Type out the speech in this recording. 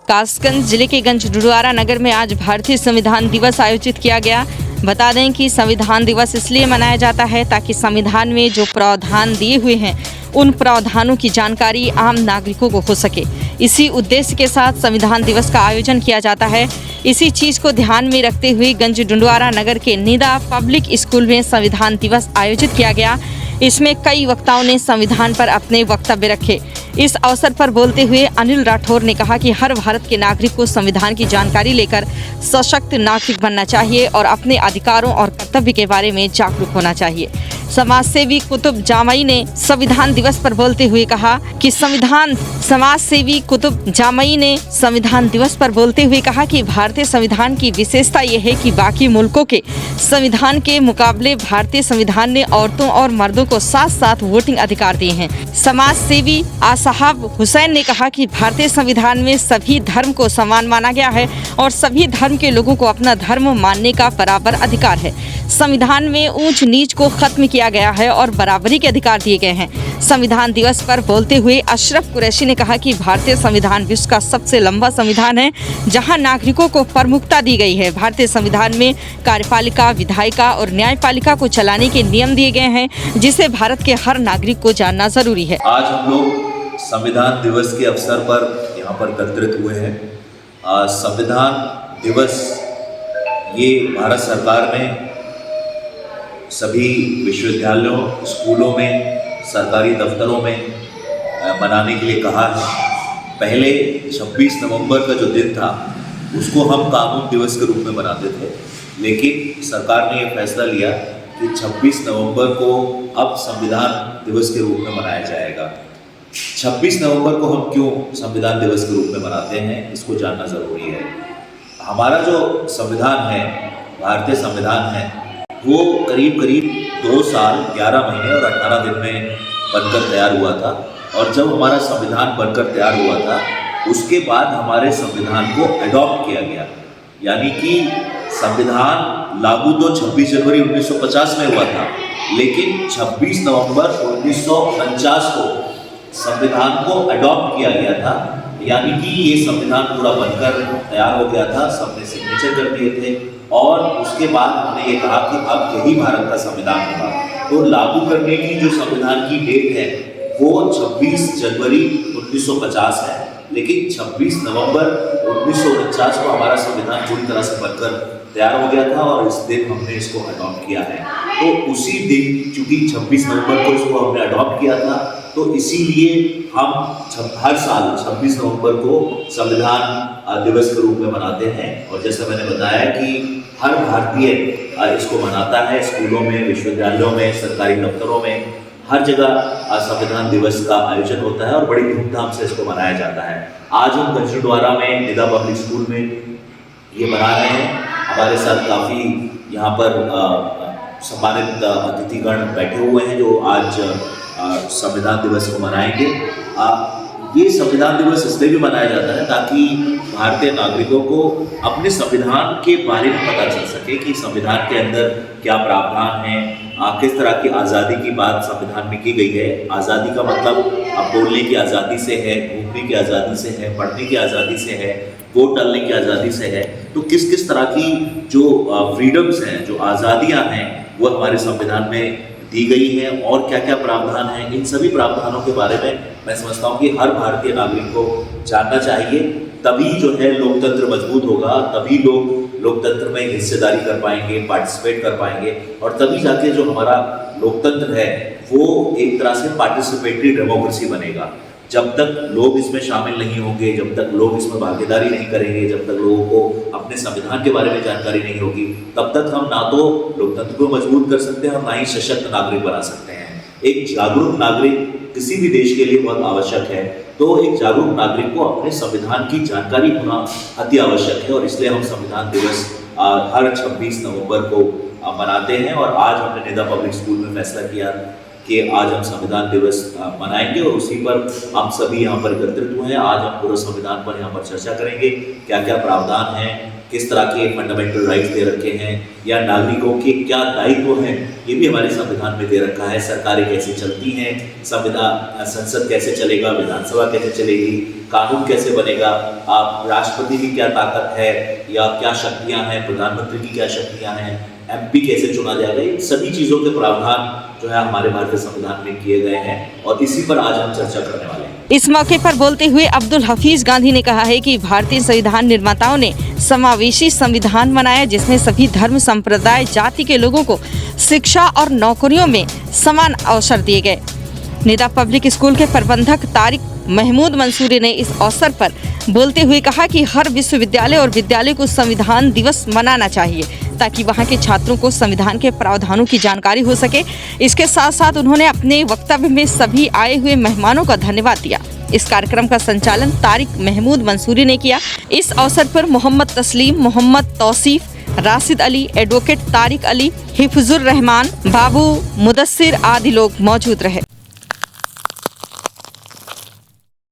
कासगंज जिले के गंजडुआरा नगर में आज भारतीय संविधान दिवस आयोजित किया गया। बता दें कि संविधान दिवस इसलिए मनाया जाता है ताकि संविधान में जो प्रावधान दिए हुए हैं उन प्रावधानों की जानकारी आम नागरिकों को हो सके। इसी उद्देश्य के साथ संविधान दिवस का आयोजन किया जाता है। इसी चीज़ को ध्यान में रखते हुए गंजडुआरा नगर के निदा पब्लिक स्कूल में संविधान दिवस आयोजित किया गया। इसमें कई वक्ताओं ने संविधान पर अपने वक्तव्य रखे। इस अवसर पर बोलते हुए अनिल राठौर ने कहा कि हर भारत के नागरिक को संविधान की जानकारी लेकर सशक्त नागरिक बनना चाहिए और अपने अधिकारों और कर्तव्य के बारे में जागरूक होना चाहिए। समाजसेवी कुतुब जामई ने संविधान दिवस पर बोलते हुए कहा कि भारतीय संविधान की विशेषता यह है कि बाकी मुल्कों के संविधान के मुकाबले भारतीय संविधान ने औरतों और मर्दों को साथ साथ वोटिंग अधिकार दिए हैं। समाज सेवी आसाहब हुसैन ने कहा कि भारतीय संविधान में सभी धर्म को समान माना गया है और सभी धर्म के लोगों को अपना धर्म मानने का बराबर अधिकार है। संविधान में ऊंच नीच को खत्म किया गया है और बराबरी के अधिकार दिए गए हैं। संविधान दिवस पर बोलते हुए अशरफ कुरैशी ने कहा कि भारतीय संविधान विश्व का सबसे लंबा संविधान है जहां नागरिकों को प्रमुखता दी गई है। भारतीय संविधान में कार्यपालिका, विधायिका और न्यायपालिका को चलाने के नियम दिए गए हैं जिसे भारत के हर नागरिक को जानना जरूरी है। आज हम लोग संविधान दिवस के अवसर पर यहाँ पर एकत्रित हुए हैं। संविधान दिवस ये भारत सरकार ने सभी विश्वविद्यालयों, स्कूलों में, सरकारी दफ्तरों में मनाने के लिए कहा है। पहले 26 नवंबर का जो दिन था उसको हम कानून दिवस के रूप में मनाते थे, लेकिन सरकार ने ये फैसला लिया कि 26 नवंबर को अब संविधान दिवस के रूप में मनाया जाएगा। 26 नवंबर को हम क्यों संविधान दिवस के रूप में मनाते हैं, इसको जानना ज़रूरी है। हमारा जो संविधान है, भारतीय संविधान है, वो करीब 2 साल 11 महीने और 18 दिन में बनकर तैयार हुआ था। और जब हमारा संविधान बनकर तैयार हुआ था उसके बाद हमारे संविधान को अडॉप्ट किया गया, यानी कि संविधान लागू तो 26 जनवरी 1950 में हुआ था, लेकिन 26 नवंबर 1949 को संविधान को अडॉप्ट किया गया था। यानी कि ये संविधान पूरा बनकर तैयार हो गया था, सबने सिग्नेचर कर दिए थे और उसके बाद हमने ये कहा कि अब यही भारत का संविधान होगा। तो लागू करने की जो संविधान की डेट है वो 26 जनवरी 1950 है, लेकिन 26 नवंबर 1949 को हमारा संविधान पूरी तरह से बनकर तैयार हो गया था और इस दिन हमने इसको अडॉप्ट किया है। तो उसी दिन, चूंकि 26 नवंबर को इसको हमने अडॉप्ट किया था, तो इसीलिए हम हर साल 26 नवंबर को संविधान दिवस के रूप में मनाते हैं। और जैसा मैंने बताया कि हर भारतीय इसको मनाता है, स्कूलों में, विश्वविद्यालयों में, सरकारी दफ्तरों में, हर जगह संविधान दिवस का आयोजन होता है और बड़ी धूमधाम से इसको मनाया जाता है। आज हम गंजडुआरा में निदा पब्लिक स्कूल में ये मना रहे हैं। हमारे साथ काफ़ी यहाँ पर सम्मानित अतिथिगण बैठे हुए हैं जो आज संविधान दिवस को मनाएंगे। ये संविधान दिवस इसलिए भी मनाया जाता है ताकि भारतीय नागरिकों को अपने संविधान के बारे में पता चल सके कि संविधान के अंदर क्या प्रावधान है, किस तरह की आज़ादी की बात संविधान में की गई है। आज़ादी का मतलब अब बोलने की आज़ादी से है, घूमने की आज़ादी से है, पढ़ने की आज़ादी से है, वोट डालने की आज़ादी से है। तो किस किस तरह की जो फ्रीडम्स हैं, जो आज़ादियाँ हैं, वो हमारे संविधान में दी गई है और क्या क्या प्रावधान हैं, इन सभी प्रावधानों के बारे में मैं समझता हूँ कि हर भारतीय नागरिक को जानना चाहिए। तभी जो है लोकतंत्र मजबूत होगा, तभी लोग लोकतंत्र में हिस्सेदारी कर पाएंगे, पार्टिसिपेट कर पाएंगे और तभी जाके जो हमारा लोकतंत्र है वो एक तरह से पार्टिसिपेटरी डेमोक्रेसी बनेगा। जब तक लोग इसमें शामिल नहीं होंगे, जब तक लोग इसमें भागीदारी नहीं करेंगे, जब तक लोगों को अपने संविधान के बारे में जानकारी नहीं होगी, तब तक हम ना तो लोकतंत्र को मजबूत कर सकते हैं और ना ही सशक्त नागरिक बना सकते हैं। एक जागरूक नागरिक किसी भी देश के लिए बहुत आवश्यक है। तो एक जागरूक नागरिक को अपने संविधान की जानकारी होना अति आवश्यक है और इसलिए हम संविधान दिवस हर 26 नवंबर को मनाते हैं। और आज हमने निदा पब्लिक स्कूल में फैसला किया कि आज हम संविधान दिवस मनाएंगे और उसी पर हम सभी यहाँ पर एकत्रित हुए हैं। आज हम पूरे संविधान पर यहाँ पर चर्चा करेंगे, क्या क्या प्रावधान हैं, किस तरह के फंडामेंटल राइट्स दे रखे हैं या नागरिकों के क्या दायित्व हैं ये भी हमारे संविधान में दे रखा है। सरकारें कैसे चलती हैं, संविधान, संसद कैसे चलेगा, विधानसभा कैसे चलेगी, कानून कैसे बनेगा, आप राष्ट्रपति की क्या ताकत है या क्या शक्तियां हैं, प्रधानमंत्री की क्या शक्तियां हैं, एमपी कैसे चुना जाएगा, इन सभी चीज़ों के प्रावधान जो है हमारे भारतीय संविधान में किए गए हैं और इसी पर आज हम चर्चा करने वाले हैं। इस मौके पर बोलते हुए अब्दुल हफीज गांधी ने कहा है कि भारतीय संविधान निर्माताओं ने समावेशी संविधान बनाया जिसमें सभी धर्म, संप्रदाय, जाति के लोगों को शिक्षा और नौकरियों में समान अवसर दिए गए। नेता पब्लिक स्कूल के प्रबंधक तारिक महमूद मंसूरी ने इस अवसर पर बोलते हुए कहा कि हर विश्वविद्यालय और विद्यालय को संविधान दिवस मनाना चाहिए ताकि वहां के छात्रों को संविधान के प्रावधानों की जानकारी हो सके। इसके साथ साथ उन्होंने अपने वक्तव्य में सभी आए हुए मेहमानों का धन्यवाद दिया। इस कार्यक्रम का संचालन तारिक महमूद मंसूरी ने किया। इस अवसर पर मोहम्मद तस्लीम, मोहम्मद तौसीफ, राशिद अली, एडवोकेट तारिक अली, हिफजुर रहमान, बाबू मुदस्सिर आदि लोग मौजूद रहे।